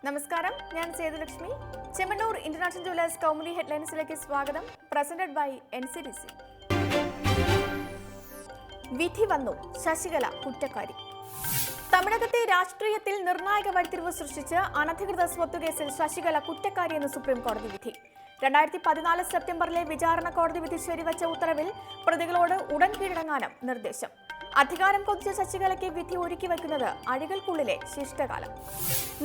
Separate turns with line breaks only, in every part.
നമസ്കാരം, ഞാൻ Sethulakshmi. Chemmanur international jewellers Kaumudi ഹെഡ്ലൈൻസിലേക്ക് സ്വാഗതം. Presented by NCDC. വിധി വന്നു, ശശികല കുറ്റക്കാരി. തമിഴകത്തെ രാഷ്ട്രീയത്തിൽ നിർണായക വഴിത്തിരിവ് സൃഷ്ടിച്ച് അനധികൃത സ്വത്ത് കേസിൽ ശശികല കുറ്റക്കാരിയെന്ന് സുപ്രീം കോടതി വിധി. 2014 സെപ്റ്റംബറിലെ വിചാരണ കോടതി വിധി ശരിവച്ച ഉത്തരവിൽ പ്രതികളോട് ഉടൻ കീഴടങ്ങാനും നിർദ്ദേശം. അധികാരം കൊതിച്ച ശശികലയ്ക്ക് വിധി ഒരുക്കി വയ്ക്കുന്നത് അഴികൾക്കുള്ളിലെ ശിഷ്ടകാലം.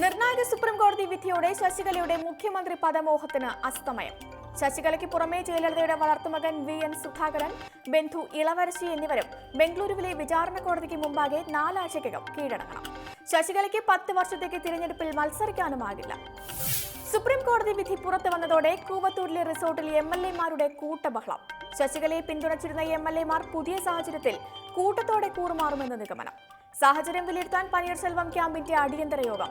നിർണായക സുപ്രീം കോടതി വിധിയോടെ ശശികലയുടെ മുഖ്യമന്ത്രി പദമോഹത്തിന് അസ്തമയം. ശശികലയ്ക്ക് പുറമെ ജയലളിതയുടെ വളർത്തുമകൻ VN സുധാകരൻ, ബന്ധു ഇളവരശി എന്നിവരും ബംഗളൂരുവിലെ വിചാരണ കോടതിക്ക് മുമ്പാകെ 4 ആഴ്ചയ്ക്കകം കീഴടങ്ങണം. ശശികലയ്ക്ക് 10 വർഷത്തേക്ക് തിരഞ്ഞെടുപ്പിൽ മത്സരിക്കാനുമാകില്ല. സുപ്രീം കോടതി വിധി പുറത്തു വന്നതോടെ കൂവത്തൂരിലെ റിസോർട്ടിൽ MLA-മാരുടെ കൂട്ടബഹളം. ശശികലയെ പിന്തുണച്ചിരുന്ന MLA-മാർ പുതിയ സാഹചര്യത്തിൽ കൂട്ടത്തോടെ കൂറുമാറുമെന്ന് നിഗമനം. സാഹചര്യം വിലയിരുത്താൻ പനീർശെൽവം ക്യാമ്പിന്റെ അടിയന്തര യോഗം.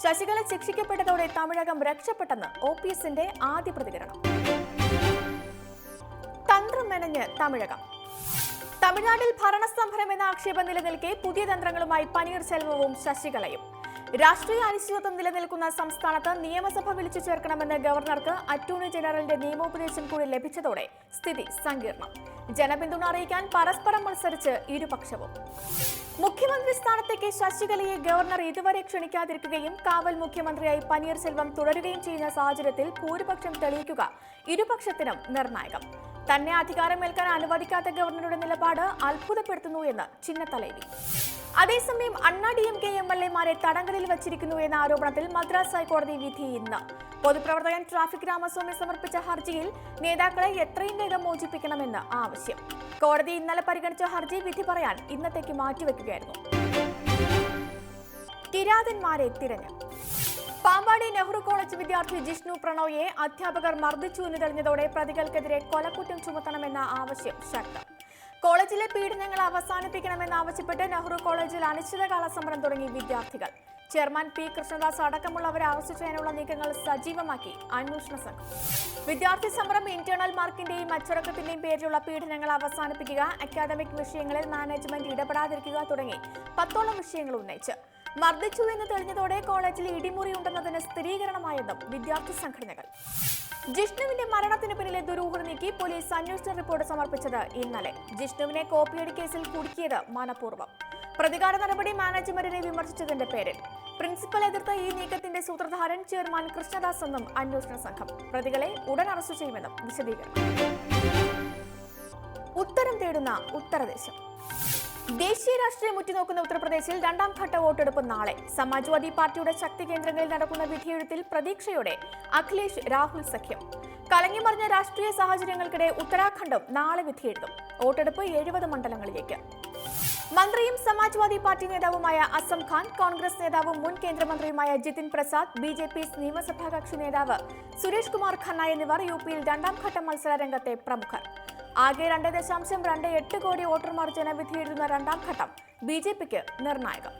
ശശികല ശിക്ഷിക്കപ്പെട്ടതോടെ തമിഴകം രക്ഷപ്പെട്ടെന്ന് OPS-ന്റെ ആദ്യ പ്രതികരണം. തന്ത്രം മെനഞ്ഞ് തമിഴകം. തമിഴ്നാട്ടിൽ ഭരണസ്തംഭനം എന്ന ആക്ഷേപം നിലനിൽക്കെ പുതിയ തന്ത്രങ്ങളുമായി പനീർശെൽവവും ശശികലയും. രാഷ്ട്രീയ അനിശ്ചിതത്വം നിലനിൽക്കുന്ന സംസ്ഥാനത്ത് നിയമസഭ വിളിച്ചു ചേർക്കണമെന്ന് ഗവർണർക്ക് അറ്റോർണി ജനറലിന്റെ നിയമോപദേശം കൂടി ലഭിച്ചതോടെ സ്ഥിതി സങ്കീർണം. ജനപിന്തുണ അറിയിക്കാൻ പരസ്പരം മത്സരിച്ച് ഇരുപക്ഷവും. മുഖ്യമന്ത്രി സ്ഥാനത്തേക്ക് ശശികലയെ ഗവർണർ ഇതുവരെ ക്ഷണിക്കാതിരിക്കുകയും കാവൽ മുഖ്യമന്ത്രിയായി പനീർശെൽവം തുടരുകയും ചെയ്യുന്ന സാഹചര്യത്തിൽ ഭൂരിപക്ഷം തെളിയിക്കുക ഇരുപക്ഷത്തിനും നിർണായകം. തന്നെ അധികാരമേൽക്കാൻ അനുവദിക്കാത്ത ഗവർണറുടെ നിലപാട് അത്ഭുതപ്പെടുത്തുന്നു എന്ന് ചിന്നത്തലൈവി. അതേസമയം DMK MLA-മാരെ തടങ്കലിൽ വച്ചിരിക്കുന്നു എന്ന ആരോപണത്തിൽ മദ്രാസ് ഹൈക്കോടതി വിധി ഇന്ന്. പൊതുപ്രവർത്തകൻ ട്രാഫിക് രാമസ്വാമി സമർപ്പിച്ച ഹർജിയിൽ നേതാക്കളെ എത്രയും വേഗം മോചിപ്പിക്കണമെന്ന് ആവശ്യം. കോടതി ഇന്നലെ പരിഗണിച്ച ഹർജി വിധി പറയാൻ ഇന്നത്തേക്ക് മാറ്റിവെക്കുകയായിരുന്നു. കിരാതന്മാരെ തിരഞ്ഞു. പാമ്പാടി നെഹ്റു കോളേജ് വിദ്യാർത്ഥി ജിഷ്ണു പ്രണോയെ അധ്യാപകർ മർദ്ദിച്ചു എന്ന് തെളിഞ്ഞതോടെ പ്രതികൾക്കെതിരെ കൊലക്കുറ്റം ചുമത്തണമെന്ന ആവശ്യം ശക്തം. കോളേജിലെ പീഡനങ്ങൾ അവസാനിപ്പിക്കണമെന്നാവശ്യപ്പെട്ട് നെഹ്റു കോളേജിൽ അനിശ്ചിതകാല സമരം തുടങ്ങി വിദ്യാർത്ഥികൾ. Chairman P. കൃഷ്ണദാസ് അടക്കമുള്ളവരെ അറസ്റ്റ് ചെയ്യാനുള്ള നീക്കങ്ങൾ സജീവമാക്കി അന്വേഷണ സംഘം. വിദ്യാർത്ഥി സമരം ഇന്റേണൽ മാർക്കിന്റെയും അച്ചടക്കത്തിന്റെയും പേരിലുള്ള പീഡനങ്ങൾ അവസാനിപ്പിക്കുക, അക്കാദമിക് വിഷയങ്ങളിൽ മാനേജ്മെന്റ് ഇടപെടാതിരിക്കുക തുടങ്ങി 10ഓളം വിഷയങ്ങൾ ഉന്നയിച്ച് മർദ്ദിച്ചു എന്ന് തെളിഞ്ഞതോടെ കോളേജിൽ ഇടിമുറിയുണ്ടെന്നതിന് സ്ഥിരീകരണമായെന്നും വിദ്യാർത്ഥി സംഘടനകൾ. ജിഷ്ണുവിന്റെ മരണത്തിന് പിന്നിലെ ദുരൂഹത നീക്കി പോലീസ് അന്വേഷണ റിപ്പോർട്ട് സമർപ്പിച്ചത് ഇന്നലെ. ജിഷ്ണുവിനെ കോപ്പിയടി കേസിൽ കുടുക്കിയത് മനഃപൂർവ്വം. പ്രതികാര നടപടി മാനേജ്മെന്റിനെ വിമർശിച്ചതിന്റെ പേരിൽ. പ്രിൻസിപ്പൽ എതിർത്ത ഈ നീക്കത്തിന്റെ സൂത്രധാരൻ ചെയർമാൻ കൃഷ്ണദാസ് എന്നും അന്വേഷണ സംഘം. പ്രതികളെ ഉടൻ അറസ്റ്റ് ചെയ്യുമെന്നും വിശദീകരണം. ഉത്തരം തേടുന്ന ഉത്തരദേശം. ദേശീയ രാഷ്ട്രീയം ഉറ്റുനോക്കുന്ന ഉത്തർപ്രദേശിൽ 2ാം ഘട്ട വോട്ടെടുപ്പ് നാളെ. സമാജ്വാദി പാർട്ടിയുടെ ശക്തി കേന്ദ്രങ്ങളിൽ നടക്കുന്ന വിധിയെഴുത്തിൽ പ്രതീക്ഷയോടെ അഖിലേഷ് രാഹുൽ സഖ്യം. കലങ്ങിമറിഞ്ഞ രാഷ്ട്രീയ സാഹചര്യങ്ങൾക്കിടെ ഉത്തരാഖണ്ഡും നാളെ വിധിയെഴുതും. വോട്ടെടുപ്പ് 70 മണ്ഡലങ്ങളിലേക്ക്. മന്ത്രിയും സമാജ്വാദി പാർട്ടി നേതാവുമായ അസം ഖാൻ, കോൺഗ്രസ് നേതാവും മുൻ കേന്ദ്രമന്ത്രിയുമായ ജിതിൻ പ്രസാദ്, BJP നിയമസഭാ കക്ഷി നേതാവ് സുരേഷ് കുമാർ ഖന്ന എന്നിവർ UP-യിൽ 2ാം ഘട്ട മത്സര രംഗത്തെ പ്രമുഖർ. ആകെ 2.28 കോടി വോട്ടർമാർ ജനവിധി എഴുതുന്ന 2ാം ഘട്ടം BJP-ക്ക് നിർണായകം.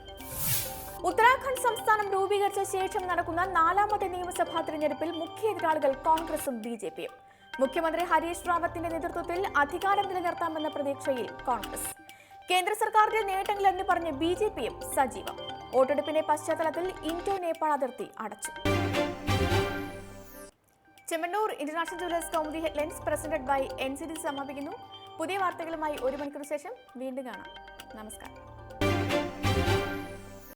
ഉത്തരാഖണ്ഡ് സംസ്ഥാനം രൂപീകരിച്ച ശേഷം നടക്കുന്ന 4ാമത്തെ നിയമസഭാ തിരഞ്ഞെടുപ്പിൽ മുഖ്യ എതിരാളികൾ കോൺഗ്രസും BJP-യും. മുഖ്യമന്ത്രി ഹരീഷ് റാവത്തിന്റെ നേതൃത്വത്തിൽ അധികാരം നിലനിർത്താമെന്ന പ്രതീക്ഷയിൽ കോൺഗ്രസ്. കേന്ദ്ര സർക്കാരിന്റെ നേട്ടങ്ങൾ എന്ന് പറഞ്ഞ് BJP-യും സജീവം. വോട്ടെടുപ്പിന്റെ പശ്ചാത്തലത്തിൽ ഇൻഡോ നേപ്പാൾ അതിർത്തി അടച്ചു. Chemmanur international jewellers Kaumudi headlines presented by NCDC സമാപിക്കുന്നു. പുതിയ വാർത്തകളുമായി 1 മണിക്കൂർ ശേഷം വീണ്ടും കാണാം. നമസ്കാരം.